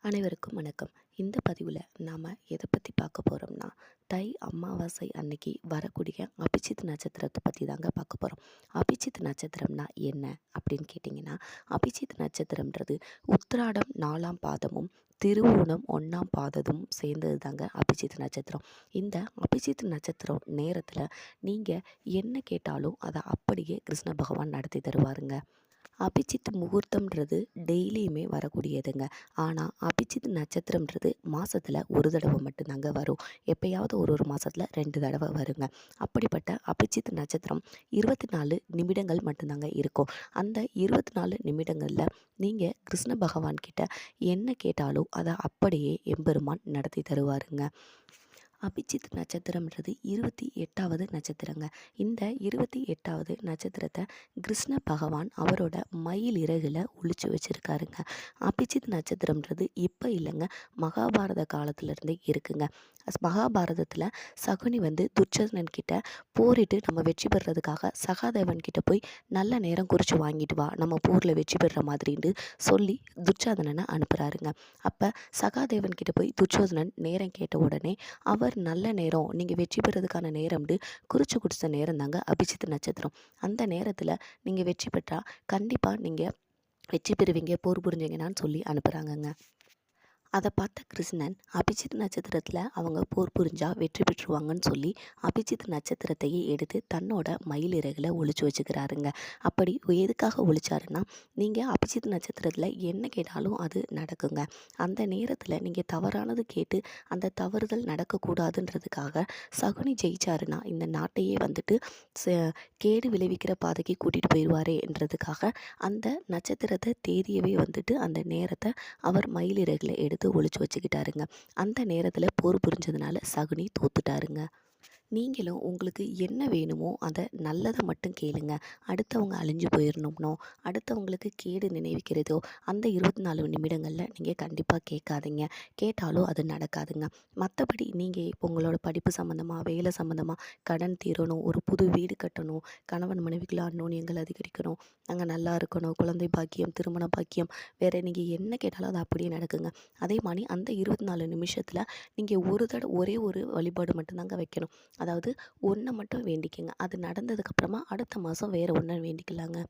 அனைவருக்கும் வணக்கம். இந்த பதிவில் நாம் எதை பற்றி பார்க்க போகிறோம்னா, தை அமாவாசை அன்னைக்கு வரக்கூடிய அபிஜித் நட்சத்திரத்தை பற்றி தாங்க பார்க்க போகிறோம். அபிஜித் நட்சத்திரம்னா என்ன அப்படின்னு கேட்டிங்கன்னா, அபிஜித் நட்சத்திரம்ன்றது உத்திராடம் 4ஆம் பாதமும் திருவோணம் 1ஆம் பாதமும் சேர்ந்தது தாங்க அபிஜித் நட்சத்திரம். இந்த அபிஜித் நட்சத்திரம் நேரத்தில் நீங்கள் என்ன கேட்டாலும் அதை அப்படியே கிருஷ்ண பகவான் நடத்தி தருவாருங்க. அபிஜித் முகூர்த்தம்ன்றது டெய்லியுமே வரக்கூடியதுங்க. ஆனால் அபிஜித் நட்சத்திரம்ன்றது மாதத்தில் ஒரு தடவை மட்டும்தாங்க வரும். எப்போயாவது ஒரு மாதத்தில் 2 தடவை வருங்க. அப்படிப்பட்ட அபிஜித் நட்சத்திரம் 24 நிமிடங்கள் மட்டும்தாங்க இருக்கும். அந்த 24 நிமிடங்களில் நீங்கள் கிருஷ்ண பகவான் கிட்ட என்ன கேட்டாலும் அதை அப்படியே எம்பெருமான் நடத்தி தருவாருங்க. அபிஜித் நட்சத்திரம்ன்றது 28வது நட்சத்திரங்க. இந்த 28வது நட்சத்திரத்தை கிருஷ்ண பகவான் அவரோட மயில் இறகுல ஒளிச்சு வச்சுருக்காருங்க. அபிஜித் நட்சத்திரம்ன்றது இப்போ இல்லைங்க, மகாபாரத காலத்துலேருந்தே இருக்குங்க. மகாபாரதத்தில் சகுனி துர்ச்சோதனன் கிட்ட போரிட்டு நம்ம வெற்றி பெறுறதுக்காக சகாதேவன் கிட்ட போய் நல்ல நேரம் குறித்து வாங்கிட்டு வா, நம்ம போரில் வெற்றி பெறுற மாதிரின்னு சொல்லி துர்ச்சோதனனை அனுப்புகிறாருங்க. அப்போ சகாதேவன் கிட்ட போய் துர்ச்சோதனன் நேரம் கேட்ட உடனே அவர் நல்ல நேரம், நீங்கள் வெற்றி பெறதுக்கான நேரம்னு குறித்து கொடுத்த நேரம் தாங்க அபிஜித் நட்சத்திரம். அந்த நேரத்தில் நீங்கள் வெற்றி பெற்றால் கண்டிப்பாக நீங்கள் வெற்றி பெறுவீங்க, போர் புரிஞ்சிங்கன்னான்னு சொல்லி அனுப்புகிறாங்கங்க. அதை பார்த்த கிருஷ்ணன் அபிஜித் நட்சத்திரத்தில் அவங்க போர் புரிஞ்சா வெற்றி பெற்றுவாங்கன்னு சொல்லி அபிஜித் நட்சத்திரத்தையே எடுத்து தன்னோட மயில் இறகுல ஒளிச்சு வச்சுக்கிறாருங்க. அப்படி எதுக்காக ஒழிச்சாருன்னா, நீங்கள் அபிஜித் நட்சத்திரத்தில் என்ன கேட்டாலும் அது நடக்குங்க. அந்த நேரத்தில் நீங்கள் தவறானது கேட்டு அந்த தவறுதல் நடக்கக்கூடாதுன்றதுக்காக சகுனி ஜெயிச்சாருன்னா இந்த நாட்டையே கேடு விளைவிக்கிற பாதைக்கு கூட்டிகிட்டு போயிடுவாரேன்றதுக்காக அந்த நட்சத்திரத்தை தேதியவே அந்த நேரத்தை அவர் மயில் இறகுல எடுத்து ஒளிச்சு வச்சுக்கிட்டாருங்க. அந்த நேரத்தில் போர் புரிஞ்சதுனால சகுனி தோத்துட்டாருங்க. நீங்களும் உங்களுக்கு என்ன வேணுமோ அதை நல்லதை மட்டும் கேளுங்க. அடுத்தவங்க அழிஞ்சு போயிடணும்னோ, அடுத்தவங்களுக்கு கேடு நினைவிக்கிறதோ அந்த 24 நிமிடங்களில் நீங்கள் கண்டிப்பாக கேட்காதீங்க. கேட்டாலும் அது நடக்காதுங்க. மற்றபடி நீங்கள் இப்போ உங்களோட படிப்பு சம்மந்தமாக, வேலை சம்மந்தமாக, கடன் தீரணும், ஒரு புது வீடு கட்டணும், கணவன் மனைவிக்குள்ள அந்யோன்யங்கள் அதிகரிக்கணும், நாங்கள் நல்லா இருக்கணும், குழந்தை பாக்கியம், திருமண பாக்கியம், வேறு நீங்கள் என்ன கேட்டாலும் அது அப்படியே நடக்குங்க. அதே மாதிரி அந்த 24 நிமிஷத்தில் நீங்கள் ஒரே ஒரு வழிபாடு மட்டும்தாங்க வைக்கணும். அதாவது ஒன்றை மட்டும் வேண்டிக்கங்க. அது நடந்ததுக்கப்புறமா அடுத்த மாதம் வேறு ஒன்றை வேண்டிக்கலாங்க.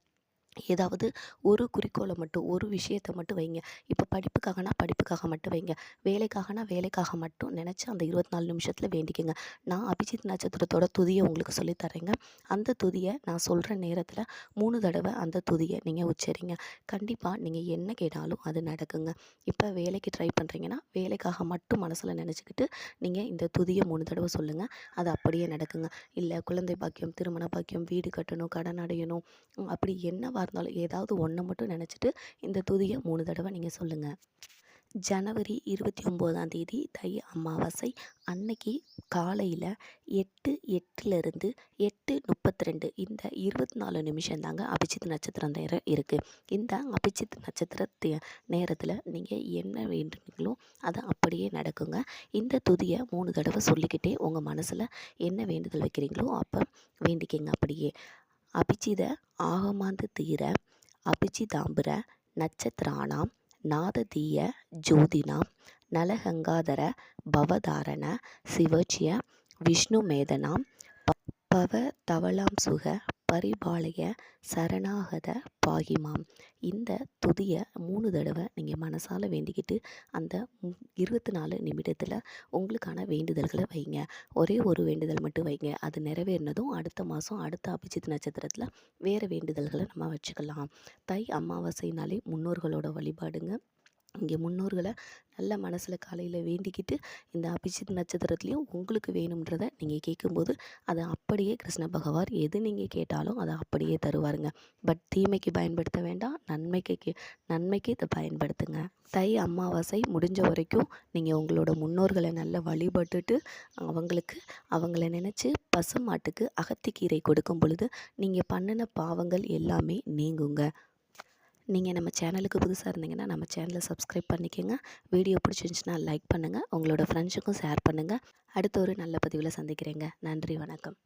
ஏதாவது ஒரு குறிக்கோளை மட்டும், ஒரு விஷயத்தை மட்டும் வைங்க. இப்போ படிப்புக்காகனா படிப்புக்காக மட்டும் வைங்க, வேலைக்காகனா வேலைக்காக மட்டும் நினச்சி அந்த 24 நிமிஷத்தில் வேண்டிக்கங்க. நான் அபிஜித் நட்சத்திரத்தோட துதியை உங்களுக்கு சொல்லித்தரேங்க. அந்த துதியை நான் சொல்கிற நேரத்தில் 3 தடவை அந்த துதியை நீங்கள் உச்சரிங்க. கண்டிப்பாக நீங்கள் என்ன கேட்டாலும் அது நடக்குங்க. இப்போ வேலைக்கு ட்ரை பண்ணுறீங்கன்னா வேலைக்காக மட்டும் மனசில் நினச்சிக்கிட்டு நீங்கள் இந்த துதியை 3 தடவை சொல்லுங்கள். அது அப்படியே நடக்குங்க. இல்லை குழந்தை பாக்கியம், திருமண பாக்கியம், வீடு கட்டணும், கடன் அடையணும், அப்படி என்னவா இருந்தாலும் ஏதாவது ஒன்றை மட்டும் நினச்சிட்டு இந்த துதியை 3 தடவை நீங்கள் சொல்லுங்கள். ஜனவரி 29ஆம் தேதி தை அமாவாசை அன்னைக்கு காலையில் 8:08லிருந்து 8:32 இந்த 24 நிமிஷம் தாங்க அபிஜித் நட்சத்திரம் நேரம் இருக்குது. இந்த அபிஜித் நட்சத்திர நேரத்தில் நீங்கள் என்ன வேண்டுனீங்களோ அதை அப்படியே நடக்குங்க. இந்த துதியை 3 தடவை சொல்லிக்கிட்டே உங்கள் மனசில் என்ன வேண்டுதல் வைக்கிறீங்களோ அப்போ வேண்டிக்கிங்க. அப்படியே அபிஜித ஆகமாந்து தீர அபிஜிதாம்பர நட்சத்திராணாம் நாததீய ஜோதினாம் நலகங்காதர பவதாரண சிவஜ்ய விஷ்ணுமேதனாம் பவ தவளாம் சுக பரிபாலய சரணாகத பாகிமாம். இந்த துதியை 3 தடவை நீங்கள் மனசால் வேண்டிக்கிட்டு அந்த 24 நிமிடத்தில் உங்களுக்கான வேண்டுதல்களை வைங்க. ஒரே ஒரு வேண்டுதல் மட்டும் வைங்க. அது நிறைவேறினதும் அடுத்த மாதம் அடுத்த அபிஜித் நட்சத்திரத்தில் வேறு வேண்டுதல்களை நம்ம வச்சுக்கலாம். தை அமாவாசைனாலே முன்னோர்களோட வழிபாடுங்க. இங்கே முன்னோர்களை நல்ல மனசில் காலையில் வேண்டிக்கிட்டு இந்த அபிஜித் நட்சத்திரத்துலேயும் உங்களுக்கு வேணுன்றதை நீங்கள் கேட்கும்போது அதை அப்படியே கிருஷ்ண பகவான் எது நீங்கள் கேட்டாலும் அதை அப்படியே தருவாருங்க. பட் தீமைக்கு பயன்படுத்த வேண்டாம், நன்மைக்கு இதை பயன்படுத்துங்க. தை அமாவாசை முடிஞ்ச வரைக்கும் நீங்கள் உங்களோட முன்னோர்களை நல்லா வழிபட்டுட்டு அவங்கள நினச்சி பசுமாட்டுக்கு அகத்திக்கீரை கொடுக்கும் பொழுது நீங்கள் பண்ணின பாவங்கள் எல்லாமே நீங்குங்க. நீங்கள் நம்ம சேனலுக்கு புதுசாக இருந்தீங்கன்னா நம்ம சேனலை சப்ஸ்கிரைப் பண்ணிக்கோங்க. வீடியோ பிடிச்சிருந்துச்சுன்னா லைக் பண்ணுங்கள், உங்களோட ஃப்ரெண்ட்ஸுக்கும் ஷேர் பண்ணுங்கள். அடுத்த ஒரு நல்ல பதிவில் சந்திக்கிறேங்க. நன்றி, வணக்கம்.